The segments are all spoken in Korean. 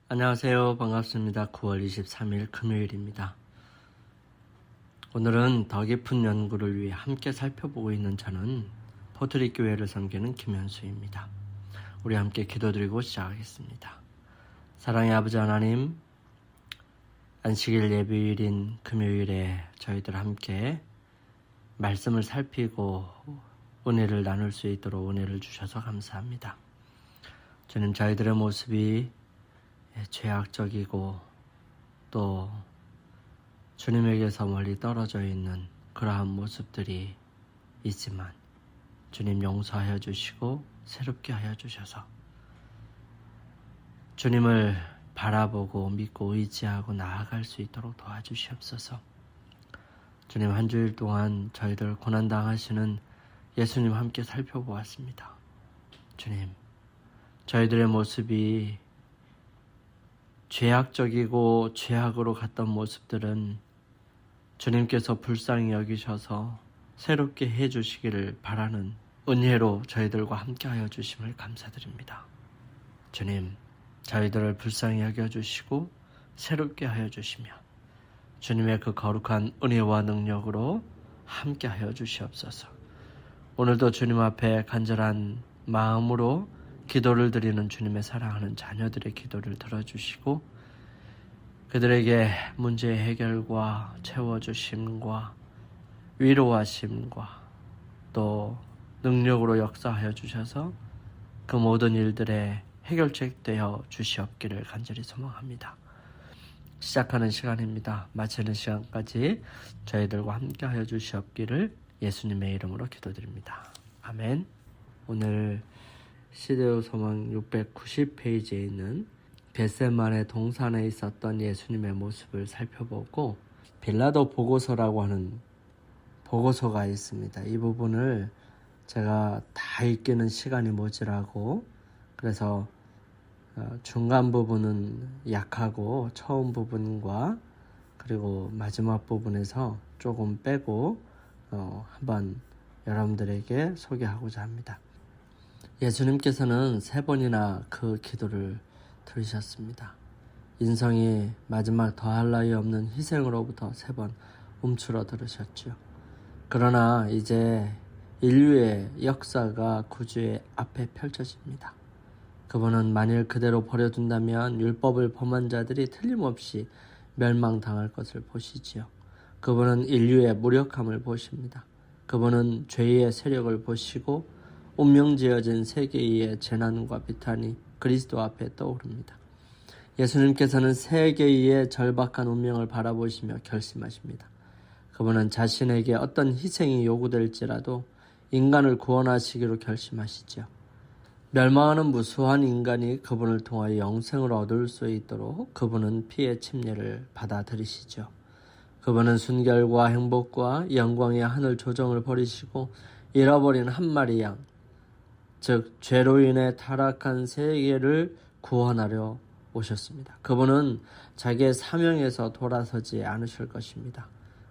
안녕하세요. 반갑습니다. 9월 23일 금요일입니다. 오늘은 더 깊은 연구를 위해 함께 살펴보고 있는 저는 포트리 교회를 섬기는 김현수입니다. 우리 함께 기도드리고 시작하겠습니다. 사랑의 아버지 하나님, 안식일 예배일인 금요일에 저희들 함께 말씀을 살피고 은혜를 나눌 수 있도록 은혜를 주셔서 감사합니다. 주님, 저희들의 모습이 죄악적이고 또 주님에게서 멀리 떨어져 있는 그러한 모습들이 있지만 주님 용서하여 주시고 새롭게 하여 주셔서 주님을 바라보고 믿고 의지하고 나아갈 수 있도록 도와주시옵소서. 주님, 한 주일 동안 저희들 고난당하시는 예수님 함께 살펴보았습니다. 주님, 저희들의 모습이 죄악적이고 죄악으로 갔던 모습들은 주님께서 불쌍히 여기셔서 새롭게 해주시기를 바라는 은혜로 저희들과 함께하여 주심을 감사드립니다. 주님, 저희들을 불쌍히 여겨주시고 새롭게 하여 주시며 주님의 그 거룩한 은혜와 능력으로 함께하여 주시옵소서. 오늘도 주님 앞에 간절한 마음으로 기도를 드리는 주님의 사랑하는 자녀들의 기도를 들어주시고 그들에게 문제의 해결과 채워주심과 위로하심과 또 능력으로 역사하여 주셔서 그 모든 일들의 해결책 되어 주시옵기를 간절히 소망합니다. 시작하는 시간입니다. 마치는 시간까지 저희들과 함께하여 주시옵기를 예수님의 이름으로 기도드립니다. 아멘. 오늘 시대의 소망 690페이지에 있는 겟세마네 동산에 있었던 예수님의 모습을 살펴보고 빌라도 보고서라고 하는 보고서가 있습니다. 이 부분을 제가 다 읽기는 시간이 모자라고 그래서 중간 부분은 약하고 처음 부분과 그리고 마지막 부분에서 조금 빼고 한번 여러분들에게 소개하고자 합니다. 예수님께서는 3번이나 그 기도를 들으셨습니다. 인성이 마지막 더할 나위 없는 희생으로부터 3번 움츠러 들으셨죠. 그러나 이제 인류의 역사가 구주의 앞에 펼쳐집니다. 그분은 만일 그대로 버려둔다면 율법을 범한 자들이 틀림없이 멸망당할 것을 보시지요. 그분은 인류의 무력함을 보십니다. 그분은 죄의 세력을 보시고 운명지어진 세계의 재난과 비탄이 그리스도 앞에 떠오릅니다. 예수님께서는 세계의 절박한 운명을 바라보시며 결심하십니다. 그분은 자신에게 어떤 희생이 요구될지라도 인간을 구원하시기로 결심하시죠. 멸망하는 무수한 인간이 그분을 통하여 영생을 얻을 수 있도록 그분은 피의 침례를 받아들이시죠. 그분은 순결과 행복과 영광의 하늘 조정을 버리시고 잃어버린 한 마리 양, 즉 죄로 인해 타락한 세계를 구원하려 오셨습니다. 그분은 자기의 사명에서 돌아서지 않으실 것입니다.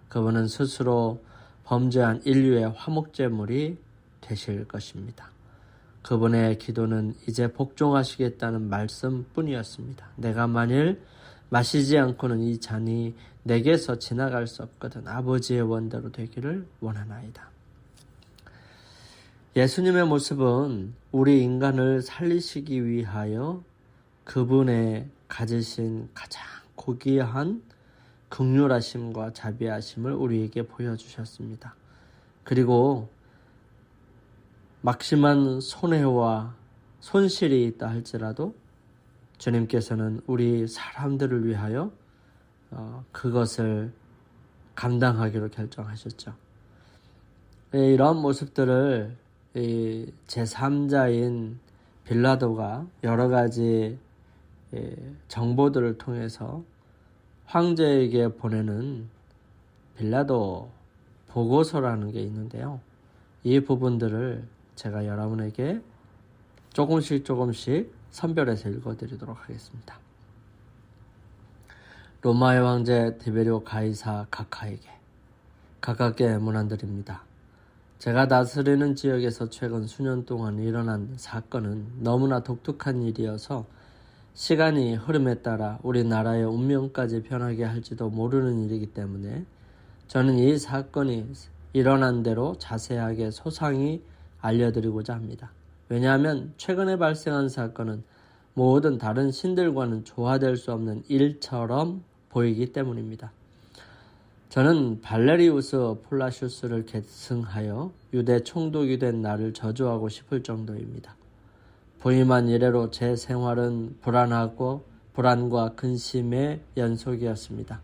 그분은 스스로 범죄한 인류의 화목제물이 되실 것입니다. 그분의 기도는 이제 복종하시겠다는 말씀뿐이었습니다. 내가 만일 마시지 않고는 이 잔이 내게서 지나갈 수 없거든 아버지의 원대로 되기를 원하나이다. 예수님의 모습은 우리 인간을 살리시기 위하여 그분의 가지신 가장 고귀한 긍휼하심과 자비하심을 우리에게 보여주셨습니다. 그리고 막심한 손해와 손실이 있다 할지라도 주님께서는 우리 사람들을 위하여 그것을 감당하기로 결정하셨죠. 이런 모습들을 제3자인 빌라도가 여러 가지 정보들을 통해서 황제에게 보내는 빌라도 보고서라는 게 있는데요. 이 부분들을 제가 여러분에게 조금씩 선별해서 읽어드리도록 하겠습니다. 로마의 황제 디베리오 가이사 각하에게 가깝게 문안드립니다. 제가 다스리는 지역에서 최근 수년 동안 일어난 사건은 너무나 독특한 일이어서 시간이 흐름에 따라 우리나라의 운명까지 변하게 할지도 모르는 일이기 때문에 저는 이 사건이 일어난 대로 자세하게 소상히 알려드리고자 합니다. 왜냐하면 최근에 발생한 사건은 모든 다른 신들과는 조화될 수 없는 일처럼 보이기 때문입니다. 저는 발레리우스 폴라슈스를 계승하여 유대 총독이 된 나를 저주하고 싶을 정도입니다. 부임한 이래로 제 생활은 불안과 근심의 연속이었습니다.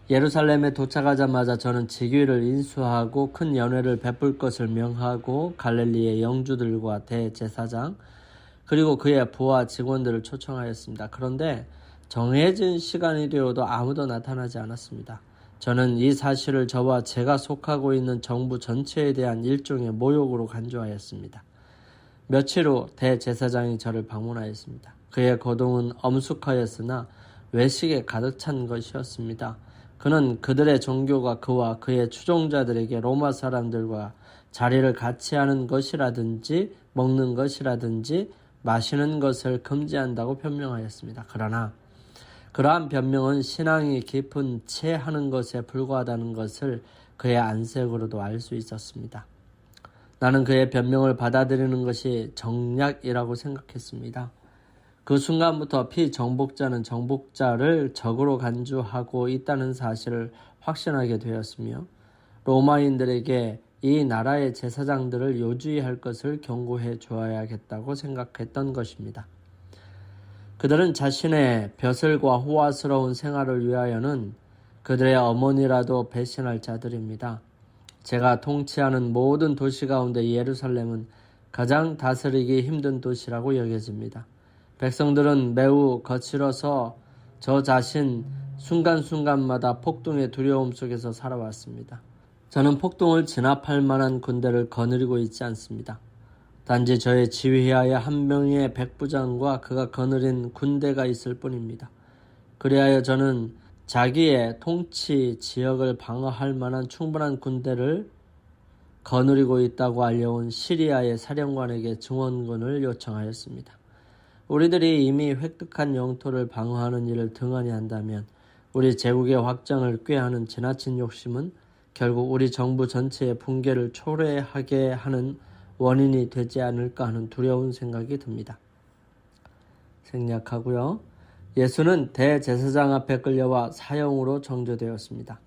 예루살렘에 도착하자마자 저는 직위를 인수하고 큰 연회를 베풀 것을 명하고 갈릴리의 영주들과 대제사장 그리고 그의 부하 직원들을 초청하였습니다. 그런데 정해진 시간이 되어도 아무도 나타나지 않았습니다. 저는 이 사실을 저와 제가 속하고 있는 정부 전체에 대한 일종의 모욕으로 간주하였습니다. 며칠 후 대제사장이 저를 방문하였습니다. 그의 거동은 엄숙하였으나 외식에 가득 찬 것이었습니다. 그는 그들의 종교가 그와 그의 추종자들에게 로마 사람들과 자리를 같이 하는 것이라든지 먹는 것이라든지 마시는 것을 금지한다고 변명하였습니다. 그러나 그러한 변명은 신앙이 깊은 채 하는 것에 불과하다는 것을 그의 안색으로도 알 수 있었습니다. 나는 그의 변명을 받아들이는 것이 정략이라고 생각했습니다. 그 순간부터 피정복자는 정복자를 적으로 간주하고 있다는 사실을 확신하게 되었으며 로마인들에게 이 나라의 제사장들을 요주의할 것을 경고해 주어야겠다고 생각했던 것입니다. 그들은 자신의 벼슬과 호화스러운 생활을 위하여는 그들의 어머니라도 배신할 자들입니다. 제가 통치하는 모든 도시 가운데 예루살렘은 가장 다스리기 힘든 도시라고 여겨집니다. 백성들은 매우 거칠어서 저 자신 순간순간마다 폭동의 두려움 속에서 살아왔습니다. 저는 폭동을 진압할 만한 군대를 거느리고 있지 않습니다. 단지 저의 지휘하에 한 명의 백부장과 그가 거느린 군대가 있을 뿐입니다. 그리하여 저는 자기의 통치 지역을 방어할 만한 충분한 군대를 거느리고 있다고 알려온 시리아의 사령관에게 증원군을 요청하였습니다. 우리들이 이미 획득한 영토를 방어하는 일을 등한히 한다면 우리 제국의 확장을 꾀하는 지나친 욕심은 결국 우리 정부 전체의 붕괴를 초래하게 하는 원인이 되지 않을까 하는 두려운 생각이 듭니다. 생략하고요. 예수는 대제사장 앞에 끌려와 사형으로 정죄되었습니다.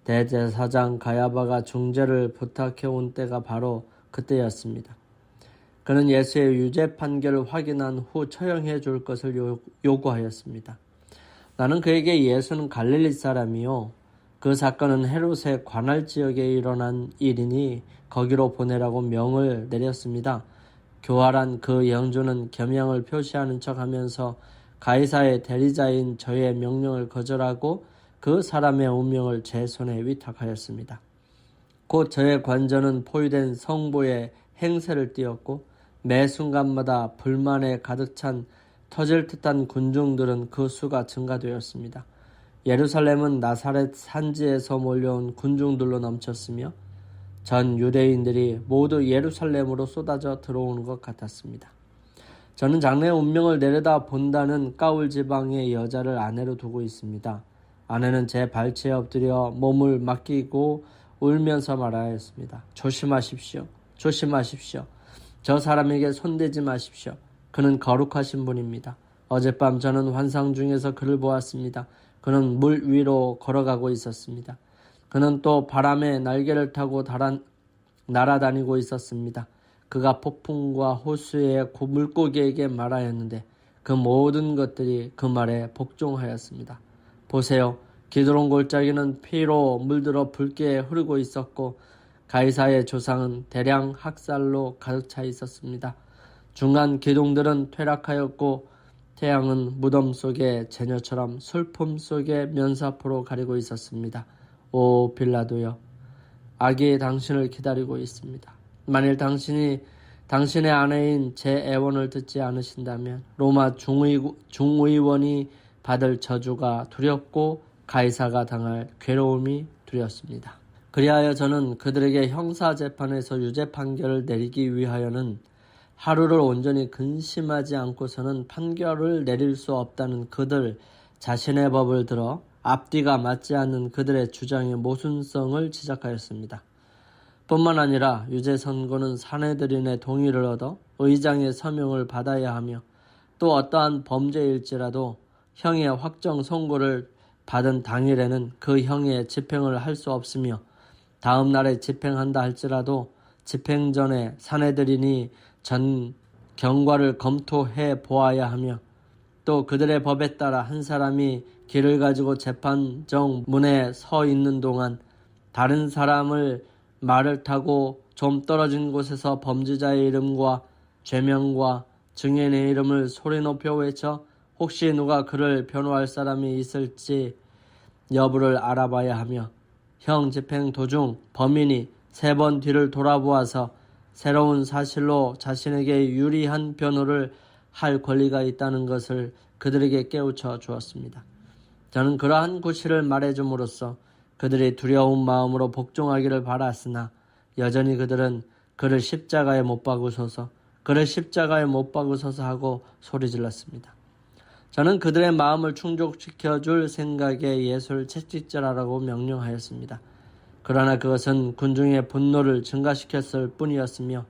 대제사장 가야바가 중재를 부탁해 온 때가 바로 그때였습니다. 그는 예수의 유죄 판결을 확인한 후 처형해 줄 것을 요구하였습니다. 나는 그에게 예수는 갈릴리 사람이요 그 사건은 헤롯의 관할 지역에 일어난 일이니 거기로 보내라고 명을 내렸습니다. 교활한 그 영주는 겸양을 표시하는 척하면서 가이사의 대리자인 저의 명령을 거절하고 그 사람의 운명을 제 손에 위탁하였습니다. 곧 저의 관저는 포위된 성보에 행세를 띄었고 매 순간마다 불만에 가득 찬 터질 듯한 군중들은 그 수가 증가되었습니다. 예루살렘은 나사렛 산지에서 몰려온 군중들로 넘쳤으며 전 유대인들이 모두 예루살렘으로 쏟아져 들어오는 것 같았습니다. 저는 장래의 운명을 내려다 본다는 까울 지방의 여자를 아내로 두고 있습니다. 아내는 제 발치에 엎드려 몸을 맡기고 울면서 말하였습니다. 조심하십시오. 조심하십시오. 저 사람에게 손대지 마십시오. 그는 거룩하신 분입니다. 어젯밤 저는 환상 중에서 그를 보았습니다. 그는 물 위로 걸어가고 있었습니다. 그는 또 바람에 날개를 타고 날아다니고 있었습니다. 그가 폭풍과 호수의 물고기에게 말하였는데 그 모든 것들이 그 말에 복종하였습니다. 보세요. 기드론 골짜기는 피로 물들어 붉게 흐르고 있었고 가이사의 조상은 대량 학살로 가득 차 있었습니다. 중간 기둥들은 퇴락하였고 태양은 무덤 속의 제녀처럼 슬픔 속의 면사포로 가리고 있었습니다. 오 빌라도여, 악이 당신을 기다리고 있습니다. 만일 당신이 당신의 아내인 제 애원을 듣지 않으신다면 로마 중의원이 받을 저주가 두렵고 가이사가 당할 괴로움이 두렵습니다. 그리하여 저는 그들에게 형사재판에서 유죄 판결을 내리기 위하여는 하루를 온전히 근심하지 않고서는 판결을 내릴 수 없다는 그들 자신의 법을 들어 앞뒤가 맞지 않는 그들의 주장의 모순성을 지적하였습니다. 뿐만 아니라 유죄 선고는 사내들인의 동의를 얻어 의장의 서명을 받아야 하며 또 어떠한 범죄일지라도 형의 확정 선고를 받은 당일에는 그 형의 집행을 할 수 없으며 다음 날에 집행한다 할지라도 집행 전에 사내들인이 전 경과를 검토해 보아야 하며 또 그들의 법에 따라 한 사람이 길을 가지고 재판정 문에 서 있는 동안 다른 사람을 말을 타고 좀 떨어진 곳에서 범죄자의 이름과 죄명과 증인의 이름을 소리 높여 외쳐 혹시 누가 그를 변호할 사람이 있을지 여부를 알아봐야 하며 형 집행 도중 범인이 3번 뒤를 돌아보아서 새로운 사실로 자신에게 유리한 변호를 할 권리가 있다는 것을 그들에게 깨우쳐 주었습니다. 저는 그러한 구실을 말해줌으로써 그들이 두려운 마음으로 복종하기를 바랐으나 여전히 그들은 그를 십자가에 못 박으소서, 그를 십자가에 못 박으소서 하고 소리질렀습니다. 저는 그들의 마음을 충족시켜줄 생각에 예수를 채찍질하라고 명령하였습니다. 그러나 그것은 군중의 분노를 증가시켰을 뿐이었으며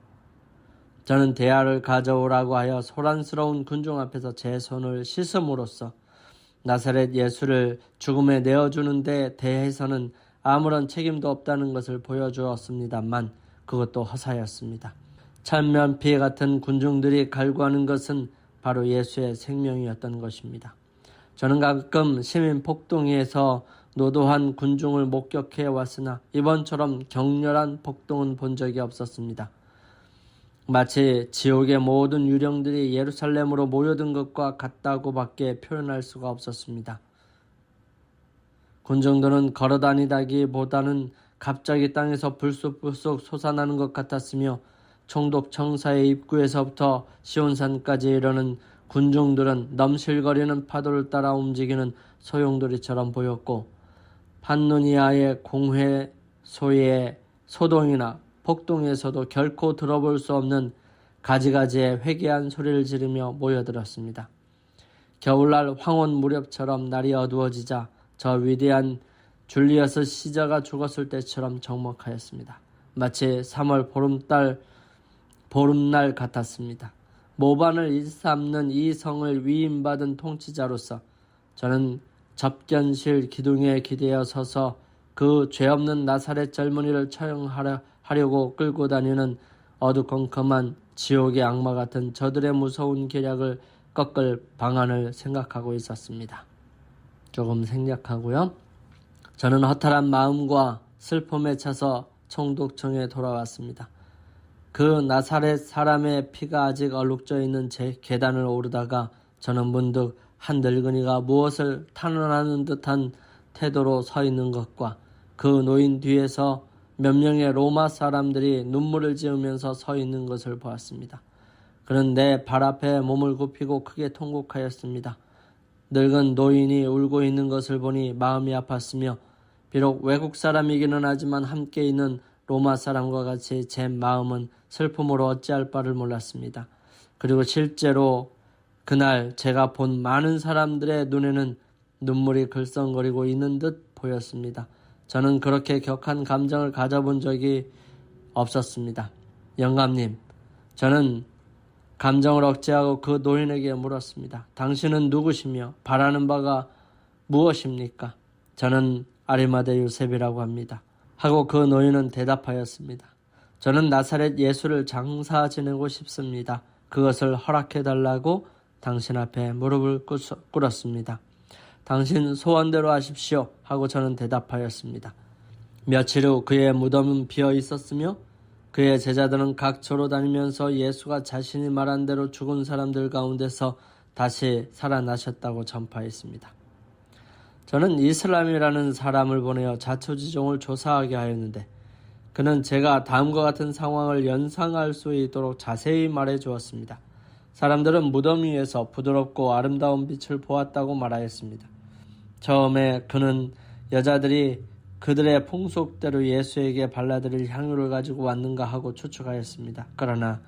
저는 대야를 가져오라고 하여 소란스러운 군중 앞에서 제 손을 씻음으로써 나사렛 예수를 죽음에 내어주는 데 대해서는 아무런 책임도 없다는 것을 보여주었습니다만 그것도 허사였습니다. 천면피 같은 군중들이 갈구하는 것은 바로 예수의 생명이었던 것입니다. 저는 가끔 시민 폭동에서 노도한 군중을 목격해 왔으나 이번처럼 격렬한 폭동은 본 적이 없었습니다. 마치 지옥의 모든 유령들이 예루살렘으로 모여든 것과 같다고 밖에 표현할 수가 없었습니다. 군중들은 걸어다니다기보다는 갑자기 땅에서 불쑥불쑥 솟아나는 것 같았으며 총독 청사의 입구에서부터 시온산까지 이르는 군중들은 넘실거리는 파도를 따라 움직이는 소용돌이처럼 보였고 판노니아의 공회소의 소동이나 폭동에서도 결코 들어볼 수 없는 가지가지의 회개한 소리를 지르며 모여들었습니다. 겨울날 황혼 무렵처럼 날이 어두워지자 저 위대한 줄리어스 시저가 죽었을 때처럼 적목하였습니다. 마치 3월 보름날 같았습니다. 모반을 일삼는 이 성을 위임받은 통치자로서 저는 접견실 기둥에 기대어 서서 그 죄없는 나사렛 젊은이를 처형하려고 끌고 다니는 어두컴컴한 지옥의 악마 같은 저들의 무서운 계략을 꺾을 방안을 생각하고 있었습니다. 조금 생략하고요. 저는 허탈한 마음과 슬픔에 차서 총독청에 돌아왔습니다. 그 나사렛 사람의 피가 아직 얼룩져 있는 제 계단을 오르다가 저는 문득 한 늙은이가 무엇을 탄원하는 듯한 태도로 서 있는 것과 그 노인 뒤에서 몇 명의 로마 사람들이 눈물을 지으면서 서 있는 것을 보았습니다. 그는 내 발 앞에 몸을 굽히고 크게 통곡하였습니다. 늙은 노인이 울고 있는 것을 보니 마음이 아팠으며 비록 외국 사람이기는 하지만 함께 있는 로마 사람과 같이 제 마음은 슬픔으로 어찌할 바를 몰랐습니다. 그리고 실제로 그날 제가 본 많은 사람들의 눈에는 눈물이 글썽거리고 있는 듯 보였습니다. 저는 그렇게 격한 감정을 가져본 적이 없었습니다. 영감님, 저는 감정을 억제하고 그 노인에게 물었습니다. 당신은 누구시며 바라는 바가 무엇입니까? 저는 아리마대 요셉이라고 합니다. 하고 그 노인은 대답하였습니다. 저는 나사렛 예수를 장사 지내고 싶습니다. 그것을 허락해달라고 당신 앞에 무릎을 꿇었습니다. 당신 소원대로 하십시오 하고 저는 대답하였습니다. 며칠 후 그의 무덤은 비어 있었으며 그의 제자들은 각처로 다니면서 예수가 자신이 말한 대로 죽은 사람들 가운데서 다시 살아나셨다고 전파했습니다. 저는 이슬람이라는 사람을 보내어 자초지종을 조사하게 하였는데 그는 제가 다음과 같은 상황을 연상할 수 있도록 자세히 말해 주었습니다. 사람들은 무덤 위에서 부드럽고 아름다운 빛을 보았다고 말하였습니다. 처음에 그는 여자들이 그들의 풍속대로 예수에게 발라드릴 향유를 가지고 왔는가 하고 추측하였습니다. 그러나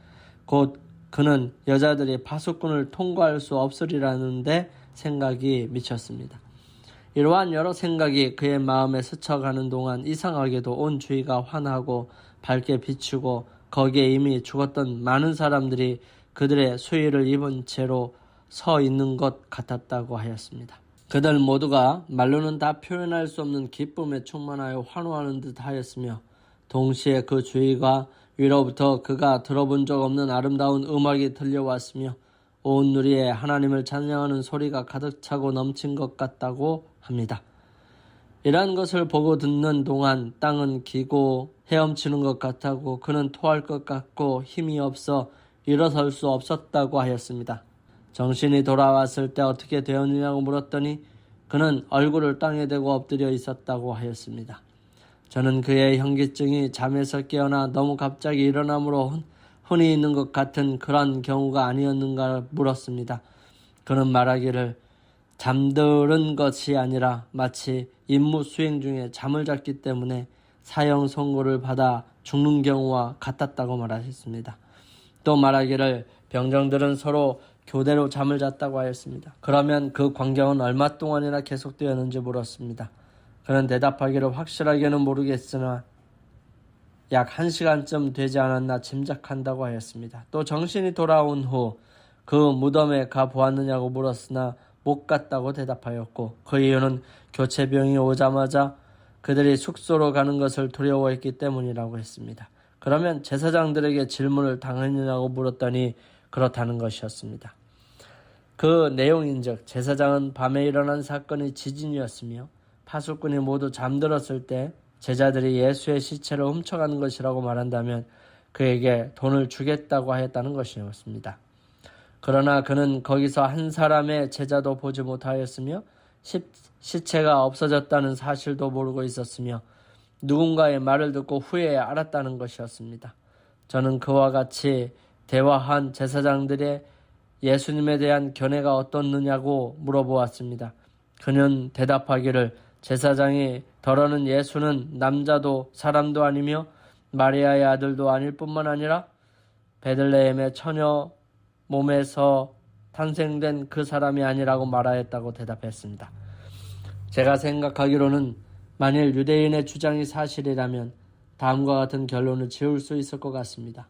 곧 그는 여자들이 파수꾼을 통과할 수 없으리라는데 생각이 미쳤습니다. 이러한 여러 생각이 그의 마음에 스쳐가는 동안 이상하게도 온 주위가 환하고 밝게 비추고 거기에 이미 죽었던 많은 사람들이 그들의 수의를 입은 채로 서 있는 것 같았다고 하였습니다. 그들 모두가 말로는 다 표현할 수 없는 기쁨에 충만하여 환호하는 듯 하였으며 동시에 그 주위가 위로부터 그가 들어본 적 없는 아름다운 음악이 들려왔으며 온 누리에 하나님을 찬양하는 소리가 가득 차고 넘친 것 같다고 합니다. 이러한 것을 보고 듣는 동안 땅은 기고 헤엄치는 것 같고 그는 토할 것 같고 힘이 없어 일어설 수 없었다고 하였습니다. 정신이 돌아왔을 때 어떻게 되었느냐고 물었더니 그는 얼굴을 땅에 대고 엎드려 있었다고 하였습니다. 저는 그의 현기증이 잠에서 깨어나 너무 갑자기 일어남으로 흔히 있는 것 같은 그런 경우가 아니었는가 물었습니다. 그는 말하기를 잠들은 것이 아니라 마치 임무 수행 중에 잠을 잤기 때문에 사형 선고를 받아 죽는 경우와 같았다고 말하셨습니다. 또 말하기를 병정들은 서로 교대로 잠을 잤다고 하였습니다. 그러면 그 광경은 얼마 동안이나 계속되었는지 물었습니다. 그는 대답하기를 확실하게는 모르겠으나 약 1시간쯤 되지 않았나 짐작한다고 하였습니다. 또 정신이 돌아온 후 그 무덤에 가보았느냐고 물었으나 못 갔다고 대답하였고 그 이유는 교체병이 오자마자 그들이 숙소로 가는 것을 두려워했기 때문이라고 했습니다. 그러면 제사장들에게 질문을 당했느냐고 물었더니 그렇다는 것이었습니다. 그 내용인즉 제사장은 밤에 일어난 사건이 지진이었으며 파수꾼이 모두 잠들었을 때 제자들이 예수의 시체를 훔쳐가는 것이라고 말한다면 그에게 돈을 주겠다고 하였다는 것이었습니다. 그러나 그는 거기서 한 사람의 제자도 보지 못하였으며 시체가 없어졌다는 사실도 모르고 있었으며 누군가의 말을 듣고 후에 알았다는 것이었습니다. 저는 그와 같이 대화한 제사장들의 예수님에 대한 견해가 어떻느냐고 물어보았습니다. 그는 대답하기를 제사장이 더러는 예수는 남자도 사람도 아니며 마리아의 아들도 아닐 뿐만 아니라 베들레헴의 처녀 몸에서 탄생된 그 사람이 아니라고 말하였다고 대답했습니다. 제가 생각하기로는 만일 유대인의 주장이 사실이라면 다음과 같은 결론을 지을 수 있을 것 같습니다.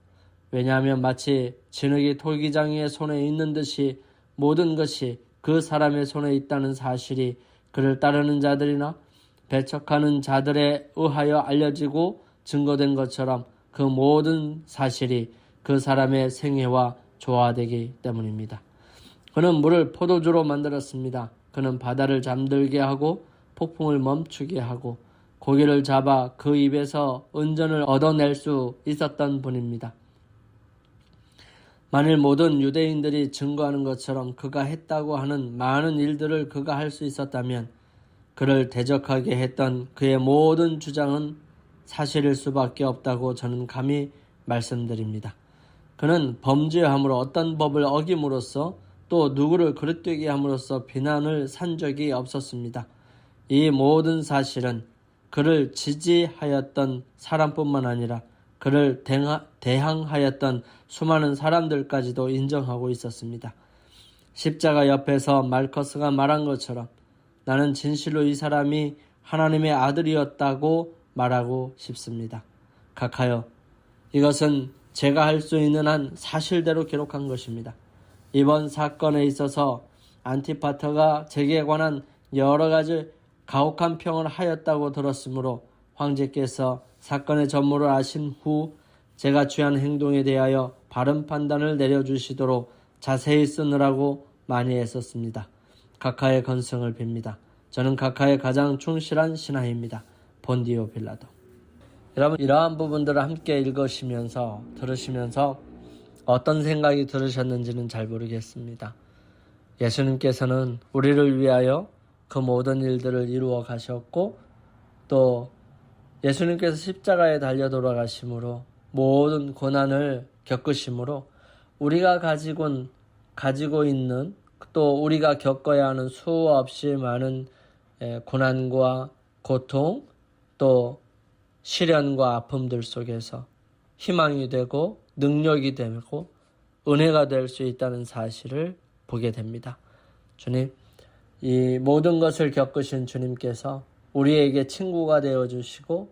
왜냐하면 마치 진흙이 토기장이의 손에 있는 듯이 모든 것이 그 사람의 손에 있다는 사실이 그를 따르는 자들이나 배척하는 자들에 의하여 알려지고 증거된 것처럼 그 모든 사실이 그 사람의 생애와 조화되기 때문입니다. 그는 물을 포도주로 만들었습니다. 그는 바다를 잠들게 하고 폭풍을 멈추게 하고 고기를 잡아 그 입에서 은전을 얻어낼 수 있었던 분입니다. 만일 모든 유대인들이 증거하는 것처럼 그가 했다고 하는 많은 일들을 그가 할 수 있었다면 그를 대적하게 했던 그의 모든 주장은 사실일 수밖에 없다고 저는 감히 말씀드립니다. 그는 범죄함으로 어떤 법을 어김으로써 또 누구를 그릇되게 함으로써 비난을 산 적이 없었습니다. 이 모든 사실은 그를 지지하였던 사람뿐만 아니라 그를 대항하였던 수많은 사람들까지도 인정하고 있었습니다. 십자가 옆에서 말커스가 말한 것처럼 나는 진실로 이 사람이 하나님의 아들이었다고 말하고 싶습니다. 각하여 이것은 제가 할 수 있는 한 사실대로 기록한 것입니다. 이번 사건에 있어서 안티파터가 제게 관한 여러 가지 가혹한 평을 하였다고 들었으므로 황제께서 사건의 전모를 아신 후 제가 취한 행동에 대하여 바른 판단을 내려주시도록 자세히 쓰느라고 많이 애썼습니다. 각하의 건승을 빕니다. 저는 각하의 가장 충실한 신하입니다. 본디오 빌라도. 여러분, 이러한 부분들을 함께 읽으시면서 들으시면서 어떤 생각이 들으셨는지는 잘 모르겠습니다. 예수님께서는 우리를 위하여 그 모든 일들을 이루어 가셨고 또 예수님께서 십자가에 달려 돌아가심으로 모든 고난을 겪으심으로 우리가 가지고 있는 또 우리가 겪어야 하는 수없이 많은 고난과 고통 또 시련과 아픔들 속에서 희망이 되고 능력이 되고 은혜가 될 수 있다는 사실을 보게 됩니다. 주님, 이 모든 것을 겪으신 주님께서 우리에게 친구가 되어주시고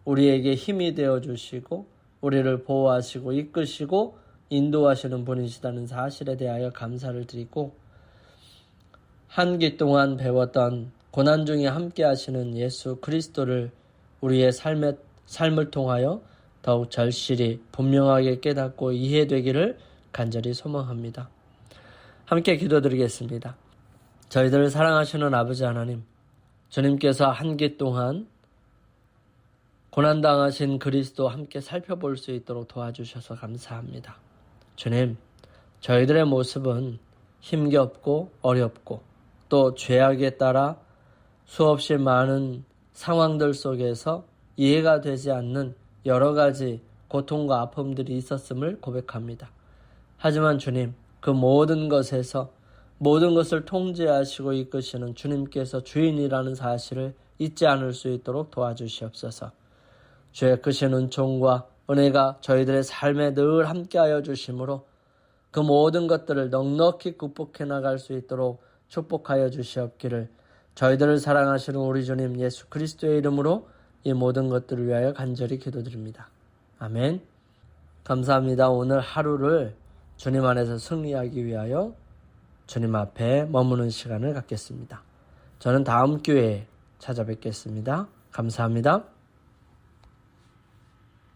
우리에게 힘이 되어주시고 우리를 보호하시고 이끄시고 인도하시는 분이시다는 사실에 대하여 감사를 드리고, 한 기 동안 배웠던 고난 중에 함께 하시는 예수 그리스도를 우리의 삶을 통하여 더욱 절실히 분명하게 깨닫고 이해되기를 간절히 소망합니다. 함께 기도드리겠습니다. 저희들을 사랑하시는 아버지 하나님, 주님께서 한 기 동안 고난당하신 그리스도 함께 살펴볼 수 있도록 도와주셔서 감사합니다. 주님, 저희들의 모습은 힘겹고 어렵고 또 죄악에 따라 수없이 많은 상황들 속에서 이해가 되지 않는 여러 가지 고통과 아픔들이 있었음을 고백합니다. 하지만 주님, 그 모든 것에서 모든 것을 통제하시고 이끄시는 주님께서 주인이라는 사실을 잊지 않을 수 있도록 도와주시옵소서. 주의 크신 은총과 은혜가 저희들의 삶에 늘 함께하여 주심으로 그 모든 것들을 넉넉히 극복해 나갈 수 있도록 축복하여 주시옵기를 저희들을 사랑하시는 우리 주님 예수 그리스도의 이름으로 이 모든 것들을 위하여 간절히 기도드립니다. 아멘. 감사합니다. 오늘 하루를 주님 안에서 승리하기 위하여 주님 앞에 머무는 시간을 갖겠습니다. 저는 다음 기회에 찾아뵙겠습니다. 감사합니다.